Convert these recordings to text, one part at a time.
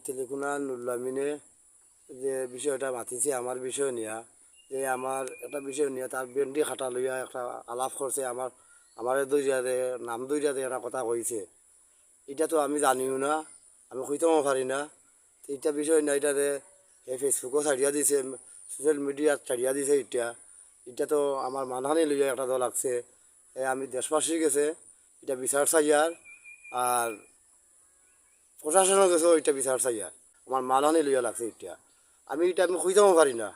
তেলেকুনা নুরুল যে বিষয়টা মাতিছে আমার বিষয় নিয়া, যে আমার একটা বিষয় নিয়ে তার বেন্ডি খাটা লইয়া একটা আলাপ করছে, আমার দইরাতে নাম দইরাতে একটা কথা কইছে। এটা তো আমি জানিও না, আমি কইতেও পারি না। তো এটা বিষয় না, এটাতে ফেসবুকও ছাড়িয়া দিছে, সোশ্যাল মিডিয়াত ছাড়িয়া দিছে। এটা তো আমার মানহানি লইয়া একটা দল লাগছে। আমি দেশবাসী গেছে এটা বিচার চাইয়ার, আর প্রশাসনও গেছে এটা বিচার চাইয়ার। আমার মানহানি লইয়া লাগছে এটা। আমি কইতেও পারি না,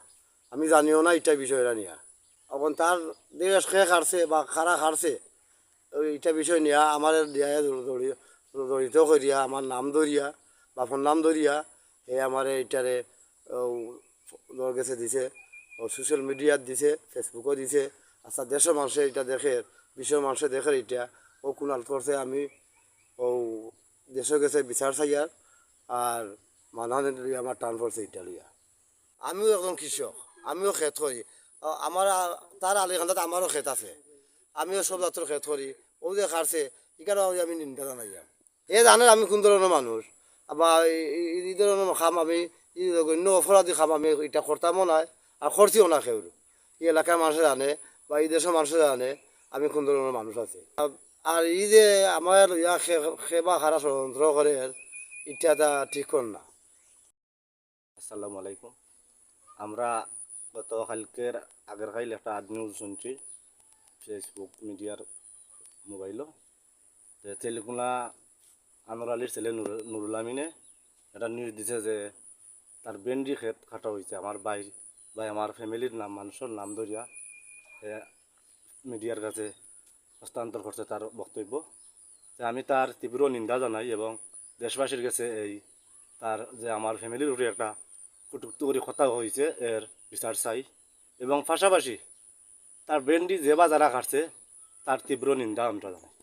আমি জানিও না এটা বিষয়টা নিয়া। এখন তার দেশ খে খাড়ছে বা খারা খাড়ছে, এইটা বিষয় নিয়া আমার জড়িত করিয়া আমার নাম ধরিয়া বা ফোন নাম ধরিয়া আমার এইটারে লোক গেছে দিছে, সোশ্যাল মিডিয়াত দিছে, ফেসবুকও দিছে। আচ্ছা, দেশের মানুষে এটা দেখে, বিশ্বের মানুষে দেখে এটা ও কুনাল করছে। আমি ও দেশে গেছে বিচার চাইয়ার, আর মানহানি লইয়া আমার টান পড়ছে এটা লইয়া। আমিও একজন কৃষক, আমিও ক্ষেত করি। আমার তার আলিকান্দাত আমারও ক্ষেত আছে, আমিও সব জাতের ক্ষেত করি। ও যে খারছে এখানে আমি নিন্দা জানাই। এ জানে আমি কোন ধরনের মানুষ, আবার এই ধরনের খাম আমি অন্য অপরাধী খাম আমি এটা করতামও নাই, আর করছিও না কেউ। এই এলাকার মানুষে জানে বা এই দেশের মানুষে জানে আমি কোন ধরনের মানুষ আছি। আর এই যে আমার সেবা খারা ষড়যন্ত্র করে, এটা ঠিক কর না। আসসালামু আলাইকুম। আমরা গত কালকের আগের কাল একটা নিউজ শুনছি ফেসবুক মিডিয়ার মোবাইলও, যে তেলেকুনা আনোয়ার আলীর ছেলে নুরুল আমিনে একটা নিউজ দিছে যে তার বেন্ডি ক্ষেত কাটা হয়েছে। আমার ভাই আমার ফ্যামিলির নাম, মানুষের নাম ধরিয়া মিডিয়ার কাছে হস্তান্তর করছে তার বক্তব্য। আমি তার তীব্র নিন্দা জানাই এবং দেশবাসীর কাছে তার যে আমার ফ্যামিলির উপরে একটা কটূক্তি করে কথা হয়েছে এর বিচার চাই, এবং পাশাপাশি তার ব্রেন্ডি যে বা যারা কাটছে তার তীব্র নিন্দা আমরা জানাই।